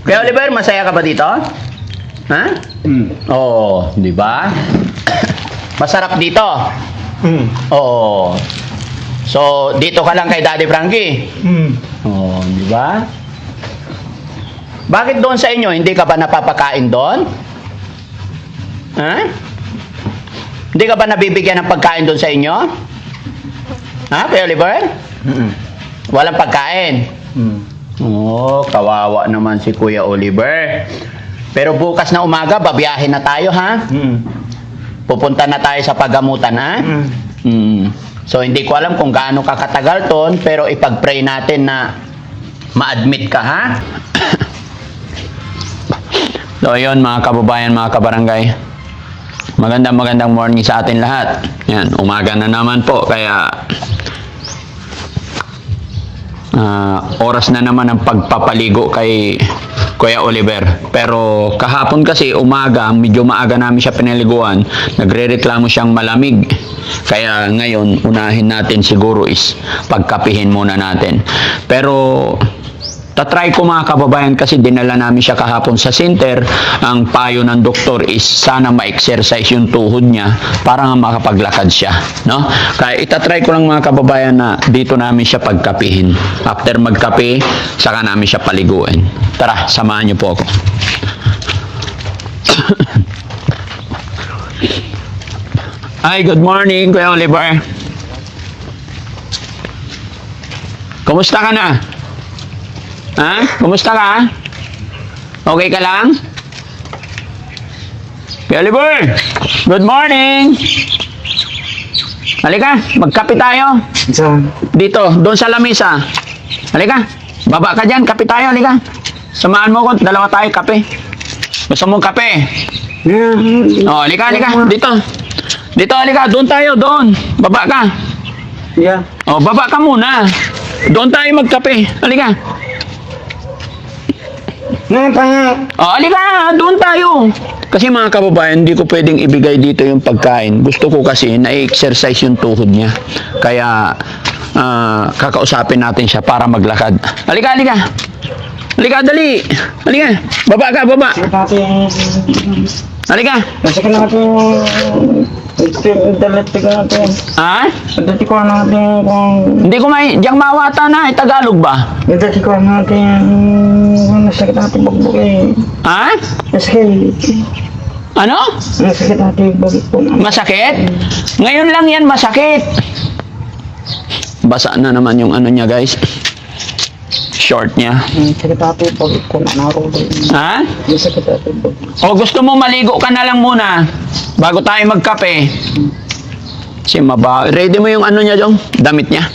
Kuya Oliver, masaya ka ba dito? Ha? Oo, di ba? Masarap dito. Oo. So, dito ka lang kay Daddy Frankie. Oo, di ba? Bakit doon sa inyo, hindi ka ba napapakain doon? Ha? Hindi ka ba nabibigyan ng pagkain doon sa inyo? Ha, Kuya Oliver? Walang pagkain? Oo, kawawa naman si Kuya Oliver. Pero bukas na umaga, babiyahin na tayo, ha? Pupunta na tayo sa paggamutan, ha? So, hindi ko alam kung gaano kakatagal ton, pero ipag-pray natin na ma-admit ka, ha? So, yun mga kababayan, mga kabarangay. Magandang morning sa atin lahat. Yan, umaga na naman po, kaya oras na naman ang pagpapaligo kay Kuya Oliver. Pero kahapon kasi umaga, medyo maaga namin siya pinaliguan. Nagrereklamo siyang malamig. Kaya ngayon, unahin natin siguro is pagkapihin muna natin. Pero tatry ko mga kababayan kasi dinala namin siya kahapon sa center. Ang payo ng doktor is sana ma-exercise yung tuhod niya para nga makapaglakad siya, no? Kaya itatry ko lang mga kababayan na dito namin siya pagkapihin. After magkape, saka namin siya paliguin. Tara, samahan niyo po ako. Hi, good morning, Kuya Oliver. Kumusta ka na? Ha? Kumusta ka? Okay ka lang? Kuya Oliver, good morning. Halika, magkape tayo. Dito, doon sa lamesa. Halika, baba ka dyan, kape tayo, halika. Samahan mo ko, dalawa tayo, kape. Gusto mong kape? Oh, halika, dito. Dito, halika, doon tayo, doon. Baba ka. Yeah. Oh, baba ka muna. Doon tayo magkape. Halika. Oh, halika, doon tayo. Kasi mga kababayan, hindi ko pwedeng ibigay dito yung pagkain. Gusto ko kasi na-exercise yung tuhod niya. Kaya, kakausapin natin siya para maglakad. Halika. Halika, dali. Halika, baba ka, baba. Halika. Kasi ka natin dalati ka natin. Ha? Dalati ko natin kung Hindi ko diyang mawata na, Tagalog ba? dalati ko natin nasakit natin bagbog eh. Ha? Nasakit. Ano? Nasakit natin bagbog po. Masakit? Ngayon lang yan masakit. Basa na naman yung ano niya, guys. Short niya. Nasakit natin bagbog po na naroon. Ha? Nasakit natin bagbog. O gusto mo maligo ka na lang muna bago tayo magkape. Kasi ready mo yung ano niya dong, damit niya.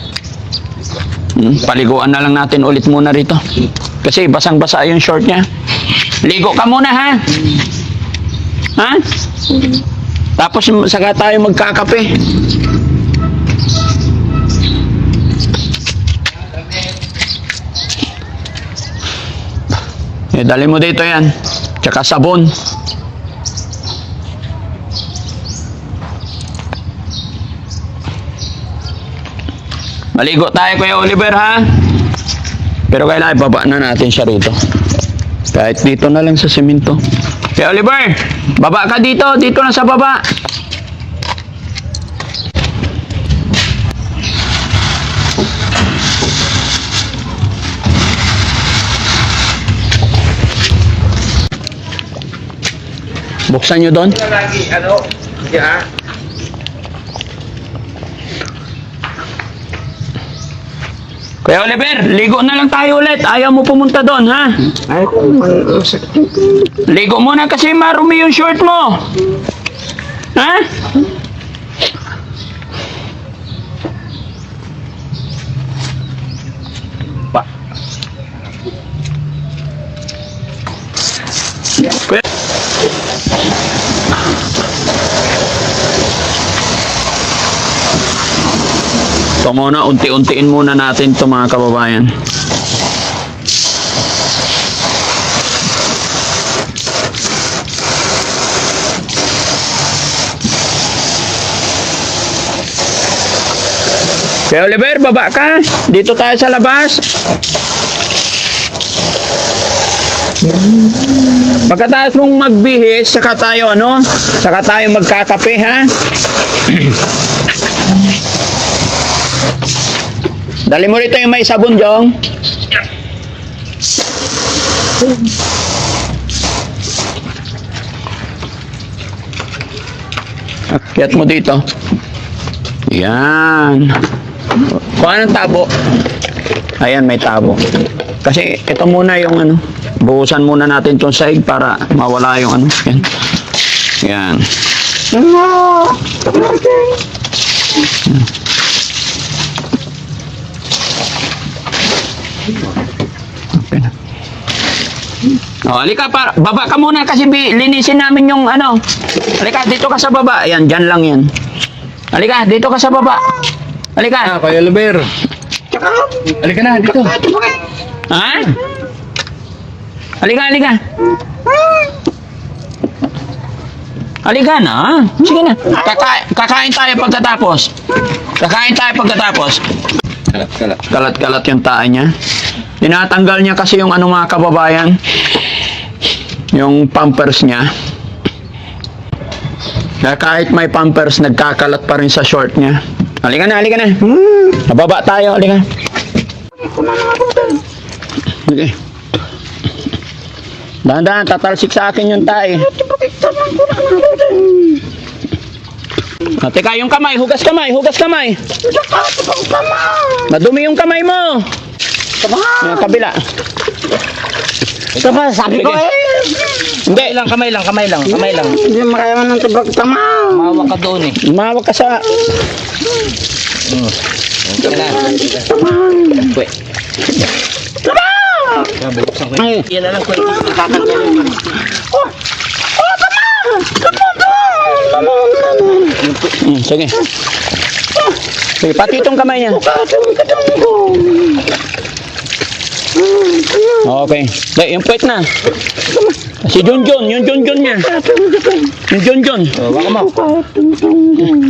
Paliguan na lang natin ulit muna rito. Kasi basang-basa yung short niya. Ligo ka muna, ha? Ha? Tapos saka tayo magkakape. Dali mo dito yan. Tsaka sabon. Maligo tayo, Kuya Oliver, ha? Pero kailangan ibaba na natin siya rito. Kahit dito na lang sa semento. Kuya Oliver, baba ka dito. Dito na sa baba. Buksan nyo doon. Lagi, ano? Yeah. Kuya Oliver, ligo na lang tayo ulit. Ayaw mo pumunta doon, ha? Ay, kung masakit. Ligo muna kasi marumi yung short mo. Ha? Kuya. So muna, unti-untiin muna natin ito mga kababayan. Kaya Oliver, baba ka. Dito tayo sa labas. Pagkatapos mong magbihis, saka tayo magkakape, ha? Dali mo rito yung may sabon, Jong. Akyat mo dito. Yan. Kuha ng tabo. Ayan, may tabo. Kasi ito muna yung ano. Buhusan muna natin itong sahig para mawala yung ano. Yan. Yan. Okay na. Oh, halika baba ka muna kasi linisin namin yung ano. Halika, dito ka sa baba. Ayan, dyan lang yan. Halika, dito ka sa baba. Halika. Kuya Oliver. Halika na, dito. Ha? Halika, halika. Halika na. Sige na. Kakain tayo pagkatapos. Kakain tayo pagkatapos. Kalat. Kalat-kalat yung tae niya. Tinatanggal niya kasi yung ano mga kababayan. Yung pampers niya. Kaya kahit may pampers, nagkakalat pa rin sa short niya. Halika na, halika na. Nababa tayo, halika. Okay. Dahan-dahan, tatalsik sa akin yung tae. Teka, yung kamay, hugas kamay, hugas kamay. Madumi yung kamay mo. Yung kabila. Ito pa, sabi ko Sige. Hindi, Kamay lang. Hindi makaya man ng tibag tama. Mawa ka doon eh. umawag ka sa... Halika na. Kuya. Buksan ko. Ay, Yan na lang kuya. Tatanggalin. sige. Sige, pati itong kamay niya. Okay. Dahil, yung puwet na. Si Junjun, yung Junjun niya. Yung Junjun. Baka mo.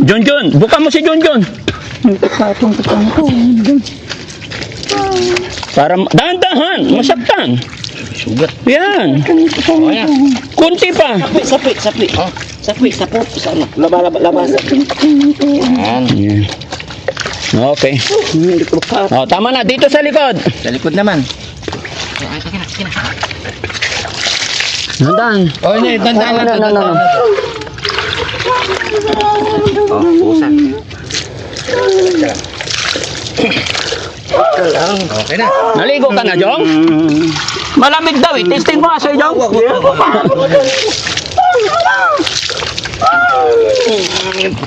Junjun, buka mo si Junjun. Para dahan-dahan, masaktan. Sugat. Yan. O yan. Kunti pa. Sapi. Sapi. Sa ano? Labas. Yan. Yan. Okay. Oh, tama na. Dito sa likod. Sa likod naman. Sige na. Dahan. O hindi, dandan lang. No. O, pusa. Okay na. Naligo ka na, Jong? Malamig daw eh. Testing mo nga sa'yo, Jong.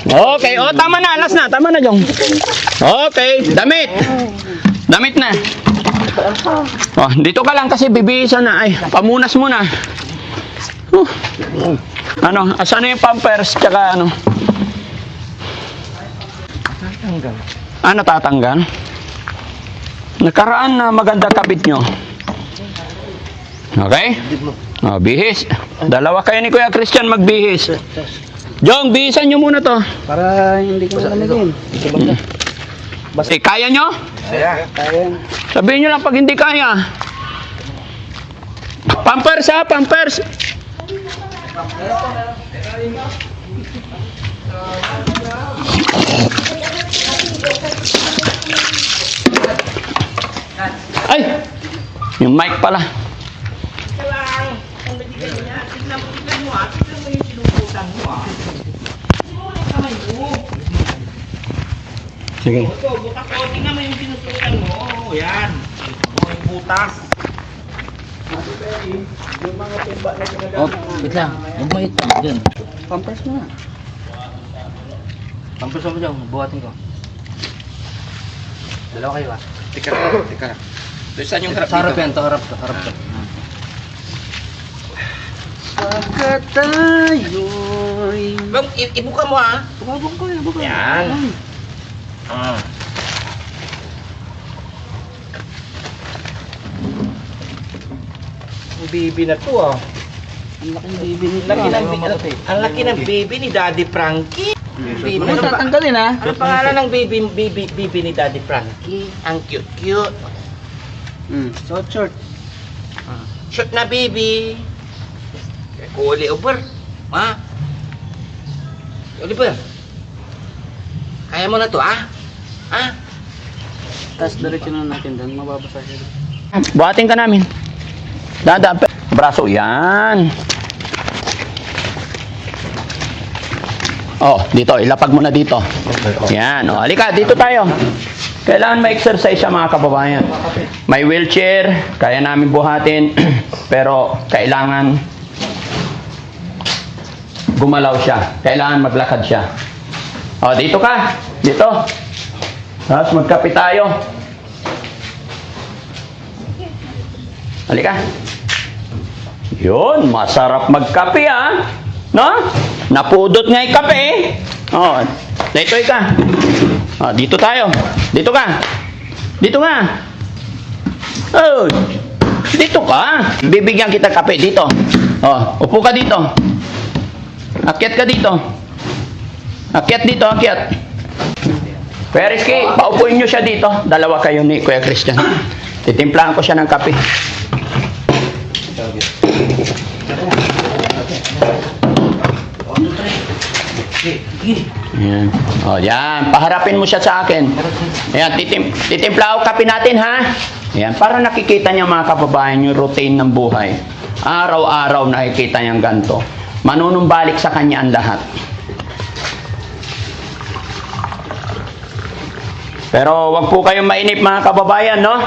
Okay. Oh, tama na. Alas na. Tama na, Jong. Okay. Damit. Damit na. Oh, dito ka lang kasi bibihisan na. Ay, pamunas muna. Ano? Asan na yung pampers? Tsaka ano? Ano tatanggal? Nakaraan na maganda kapit nyo. Okay? Oh, bihis. Dalawa kayo ni Kuya Christian magbihis. Jong, bihisan nyo muna to. Para hindi ko malamigin. Kaya nyo? Sabihin nyo lang pag hindi kaya. Pampers ha, pampers. Ay! Yung mic pala. Sige. Tingnan mo yung sinusutan mo. Yan. Yung butas. Oh, wait lang. Huwag mo ito. Diyan. Pampers mo na. Pampers mo dyan. Buhatin ko. Dalawa kayo ah. Teka lang. Doon saan yung harap Sa harap dito? yan. Harap to. Pagkat tayo'y... Bang, ibuka mo ah. Buka. Yan. Ang baby na to Ang laking baby nito. Ang laki ng baby ni Daddy Frankie. baby? Ano tatanggalin ha? Ano pangalan ng baby ni Daddy Frankie? Ang cute. Short. Shoot na baby. Kuli Oliver. Ha? Oliver. Kaya mo na to, ha? Ha? Tapos diretso na natin doon, mababasa siya. Buhatin ka namin. Dada, braso, yan. Oh, dito, ilapag mo na dito. Yan, oh, halika, dito tayo. Kailangan ma-exercise siya mga kababayan. May wheelchair, kaya namin buhatin, pero kailangan gumalaw siya. Kailangan maglakad siya. Oh, dito ka. Dito. Tapos magkape tayo. Halika. Yun, masarap magkape ah. No? Napudot nga yung kape. Oh, dito ka. Oh, dito tayo. Dito ka. Dito ka. Oh, dito ka. Bibigyan kita kape dito. Oh, upo ka dito. Akyat ka dito. Akyat dito, akyat. Kuya Rizky, paupuin nyo siya dito. Dalawa kayo ni Kuya Christian. Titimplahan ko siya ng kape. Ayan. O, yan. Paharapin mo siya sa akin. Ayan, titimpla ko kape natin, ha? Ayan, para nakikita niya mga kababayan yung routine ng buhay. Araw-araw nakikita niyang ganito. Manunumbalik sa kanya ang lahat. Pero wag po kayong mainip mga kababayan, no?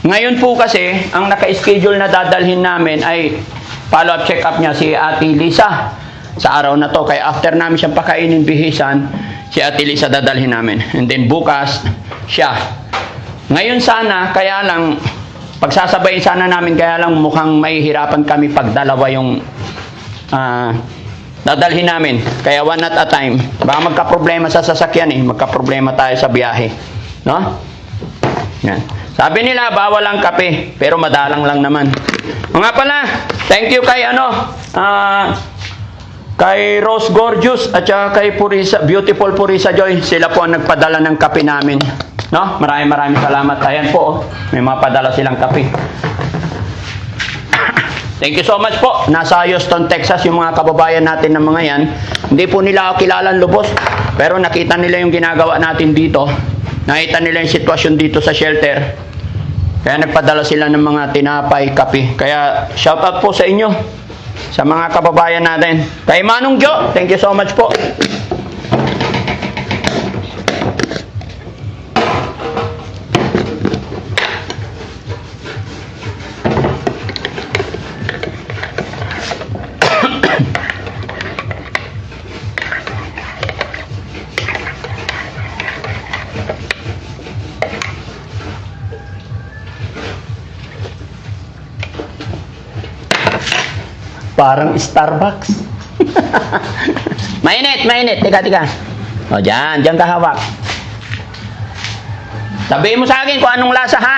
Ngayon po kasi, ang naka-schedule na dadalhin namin ay follow-up check-up niya si Ate Lisa sa araw na to. Kaya after namin siyang pakainin bihisan, si Ate Lisa dadalhin namin. And then bukas, siya. Ngayon sana, kaya lang, pagsasabayin sana namin, kaya lang mukhang mahihirapan kami pag dalawa yung dadalhin namin. Kaya one at a time. Baka magka-problema sa sasakyan eh. Magka-problema tayo sa biyahe. No? Yan. Sabi nila, bawal ang kape. Pero madalang lang naman. O nga pala, thank you kay kay Rose Gorgeous at saka kay Purisa, Beautiful Purisa Joy. Sila po ang nagpadala ng kape namin. No? Maraming salamat. Ayan po, oh. May mapadala silang kape. Thank you so much po. Nasa Houston, Texas yung mga kababayan natin ng mga yan. Hindi po nila ako kilalang lubos. Pero nakita nila yung ginagawa natin dito. Nakita nila yung sitwasyon dito sa shelter. Kaya nagpadala sila ng mga tinapay, kape. Kaya shout out po sa inyo. Sa mga kababayan natin. Kay Manong Jo, thank you so much po. Parang Starbucks. Mainit. Teka. O, dyan ka hawak. Sabihin mo sa akin kung anong lasa, ha?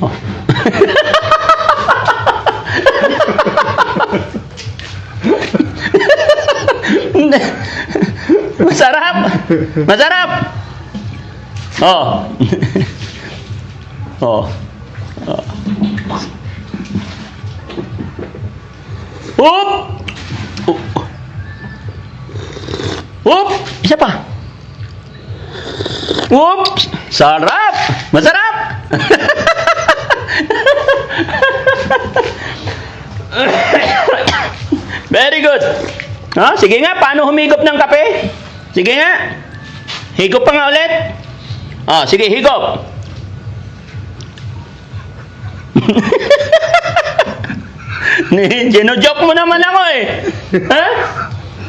Oh. Masarap. Oh. Oh. Isa pa. Sarap. Masarap. Very good. Sige nga, paano humigop ng kape? Sige nga. Higop pa nga ulit. Sige, higop. Gino-joke mo naman ako eh. Ha?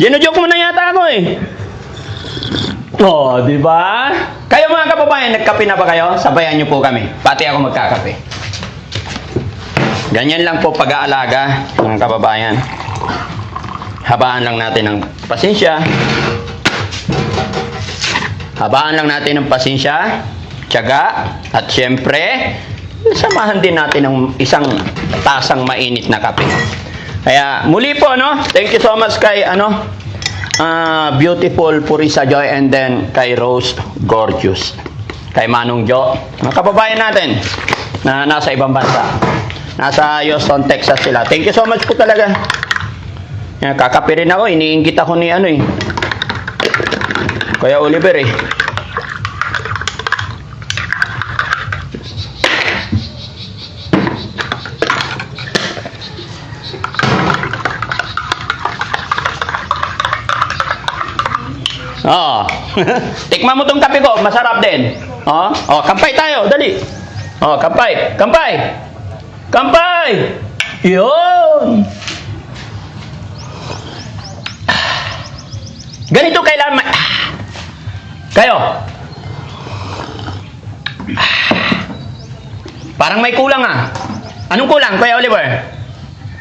Gino-joke mo na yata ako eh. Oh, di ba? Kayo mga kababayan, nagkape na ba kayo? Sabayan niyo po kami. Pati ako magkakape. Ganyan lang po pag-aalaga, mga kababayan. Habaan lang natin ng pasensya. Habaan lang natin ng pasensya, tiyaga, at syempre, samahan din natin ng isang tasang mainit na kape. Kaya muli po, no? Thank you so much kay Beautiful Purisa Joy, and then kay Rose Gorgeous, kay Manong Jo, mga kababayan natin na nasa ibang bansa, nasa Houston, Texas sila. Thank you so much po talaga. Yan, kakape rin ako, iniingit ako ni Kuya Oliver eh. Oh. Tikman mo tong kape ko, masarap din. Oh, kampay tayo, dali. Oh, kampay, kampay. Kampay. 'Yun. Ganito kailangan kayo. Parang may kulang ah. Anong kulang, Kuya Oliver?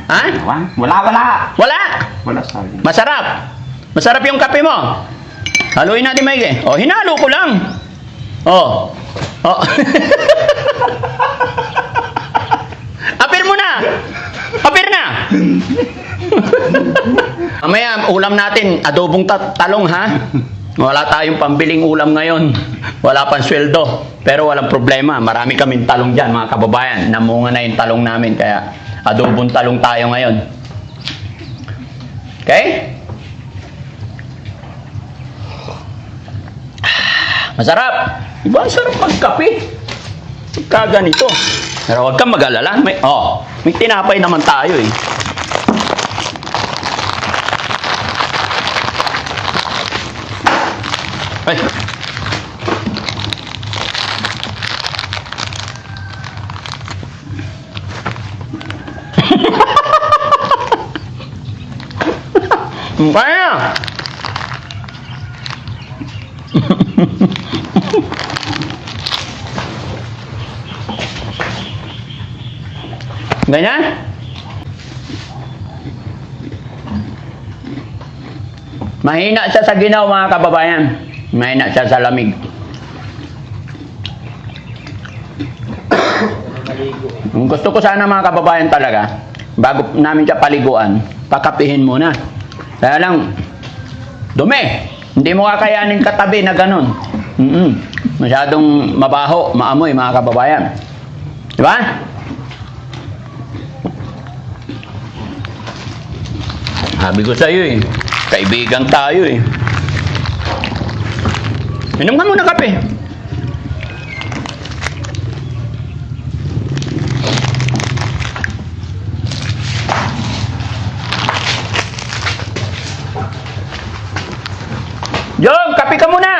Ha? Wala. Wala? Masarap. Masarap yung kape mo. Haluin natin maigi. Oh, hinalo ko lang. Oh. Apir mo na. Apir na. Mamaya, ulam natin, adobong talong ha. Wala tayong pambiling ulam ngayon. Wala pang sweldo. Pero walang problema. Marami kaming talong dyan, mga kababayan. Namunga na yung talong namin. Kaya adobong talong tayo ngayon. Okay? Masarap. Diba ang sarap magkape? Pagka ganito. Pero huwag kang mag-alala. May tinapay naman tayo eh. Ay. Kaya. Ganyan? Mahina siya sa ginaw, mga kababayan. Mahina siya sa lamig. Gusto ko sana, mga kababayan, talaga, bago namin siya paliguan, pakapihin muna. Kaya lang, dumi. Hindi mo kakayanin katabi na ganun. Masyadong mabaho, maamoy, mga kababayan. Diba? Sabi ko sa'yo eh, kaibigan tayo eh. Inom ka muna kape. Jong, kape ka muna.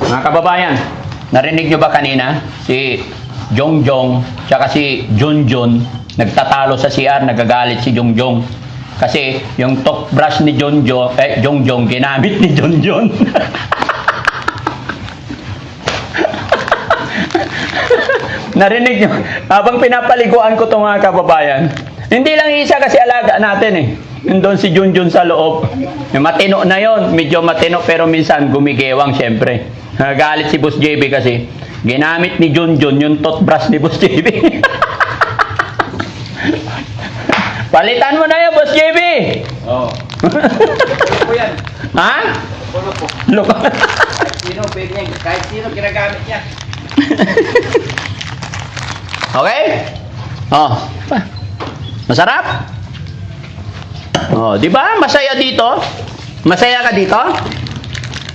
Mga kababayan, narinig nyo ba kanina si Jongjong tsaka si Junjun nagtatalo sa CR, nagagalit si Jongjong kasi yung toothbrush ni Jongjong ginamit ni Junjun. Narinig nyo habang pinapaliguan ko itong mga kababayan. Hindi lang isa kasi alaga natin eh. Nandun si Junjun sa loob. Matino na yon, medyo matino pero minsan gumigewang syempre. Nagagalit si Boss JB kasi ginamit ni Junjun yung toothbrush ni Boss JB. Palitan mo na yun, Boss JB! Oo. Ano yan? Ha? Pulo po. Loko. Sino pwede niya? Kahit sino ginagamit niya. Okay? Oh. Masarap? Oh, di ba? Masaya dito? Masaya ka dito?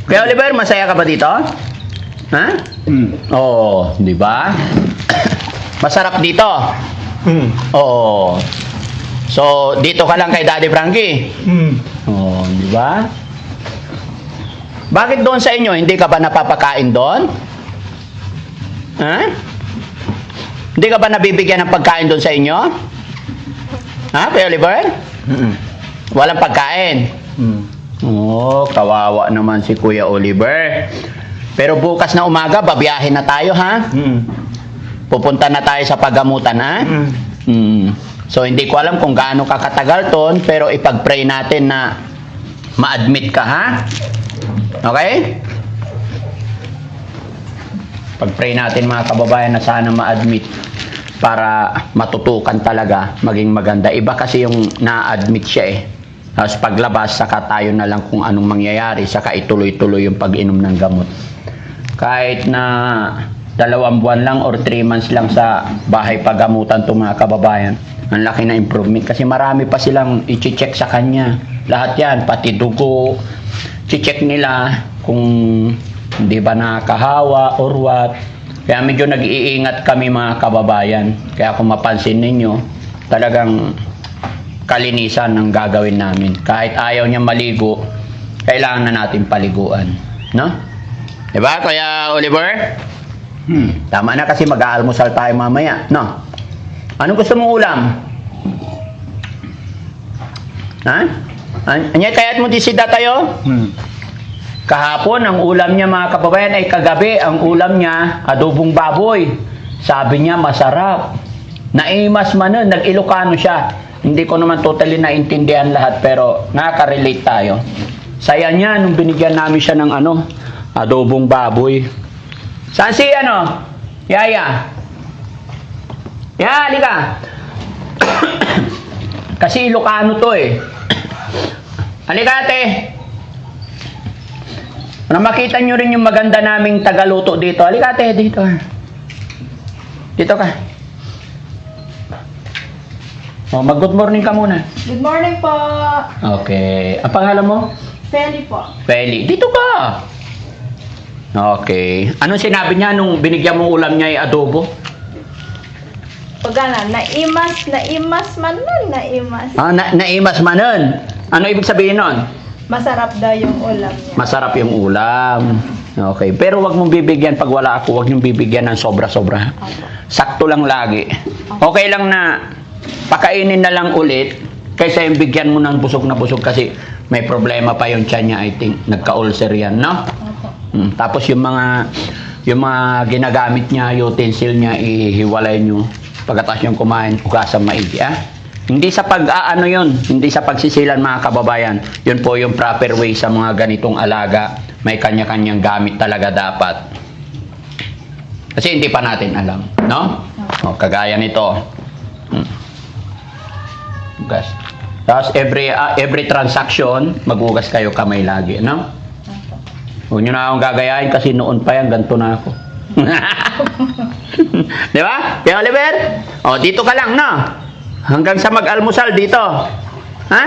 Kuya Oliver, masaya ka ba dito? Ha? Oh, di ba? Masarap dito. Oh. So, dito ka lang kay Daddy Frankie. Oh, di ba? Bakit doon sa inyo hindi ka ba napapakain doon? Ha? Hindi ka ba nabibigyan ng pagkain doon sa inyo? Ha, Kuya Oliver? Walang pagkain. Oh, kawawa naman si Kuya Oliver. Pero bukas na umaga, babiyahin na tayo, ha? Pupunta na tayo sa paggamutan, ha? So, hindi ko alam kung gaano kakatagal ton, pero ipag-pray natin na ma-admit ka, ha? Okay? Pag-pray natin mga kababayan na sana ma-admit para matutukan talaga maging maganda. Iba kasi yung na-admit siya eh. Tapos paglabas, saka tayo na lang kung anong mangyayari, saka ituloy-tuloy yung pag-inom ng gamot. Kahit na 2 buwan lang or 3 months lang sa bahay pagamutan itong mga kababayan, ang laki na improvement kasi marami pa silang i-check sa kanya. Lahat yan, pati dugo, i-check nila kung hindi ba nakakahawa or what. Kaya medyo nag-iingat kami mga kababayan. Kaya kung mapansin ninyo, talagang kalinisan ang gagawin namin. Kahit ayaw niya maligo, kailangan na natin paliguan. No? Diba, Kuya Oliver? Tama na kasi mag-aalmusal tayo mamaya. No? Anong gusto mong ulam? Ha? Anya, kaya't mo disida tayo? Kahapon, ang ulam niya mga kababayan ay kagabi. Ang ulam niya, adobong baboy. Sabi niya, masarap. Naimas man nun, nag-Ilocano siya. Hindi ko naman totally naintindihan lahat, pero nakaka-relate tayo. Saya niya nung binigyan namin siya ng adobong baboy. Saan si Yaya? Halika. Kasi Ilocano to eh. Halika ate. Para makita nyo rin yung maganda naming tagaluto dito. Halika ate, dito. Dito ka. Mag-good morning ka muna. Good morning po. Okay. Ang pangalan mo? Feli po. Feli. Dito ka. Okay. Anong sinabi niya nung binigyan mo ulam niya ay adobo? Pagana, naimas man nun, naimas. Naimas manon. Ano ibig sabihin nun? Masarap daw yung ulam niya. Masarap yung ulam. Okay. Pero wag mong bibigyan pag wala ako. Wag niyong bibigyan ng sobra-sobra. Sakto lang lagi. Okay lang na pakainin na lang ulit kaysa yung bigyan mo ng busog na busog kasi may problema pa yung tiyan niya, I think. Nagka-ulcer yan, no? Tapos yung mga ginagamit niya, utensil niya, ihiwalay niyo. Pagkatapos yung kumain, ugasan maigi, Hindi sa hindi sa pagsisilan mga kababayan. Yun po yung proper way sa mga ganitong alaga. May kanya-kanyang gamit talaga dapat. Kasi hindi pa natin alam, no? Kagaya nito. Ugas. Tapos every transaction, magugas kayo kamay lagi, no? Huwag nyo na akong gagayahin kasi noon pa yan, ganito na ako. Di ba? Kaya Oliver? Dito ka lang, no? Hanggang sa mag-almusal dito. Ha?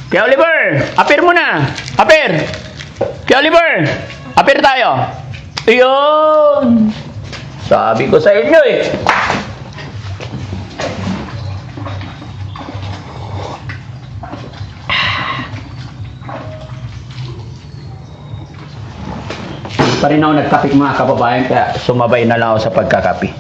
Kaya Oliver, apir mo na. Apir. Kaya Oliver, apir tayo. Iyon. Sabi ko sa inyo eh. Pa rin ako nagkapit mga kababayan, kaya sumabay na lang ako sa pagkakapi.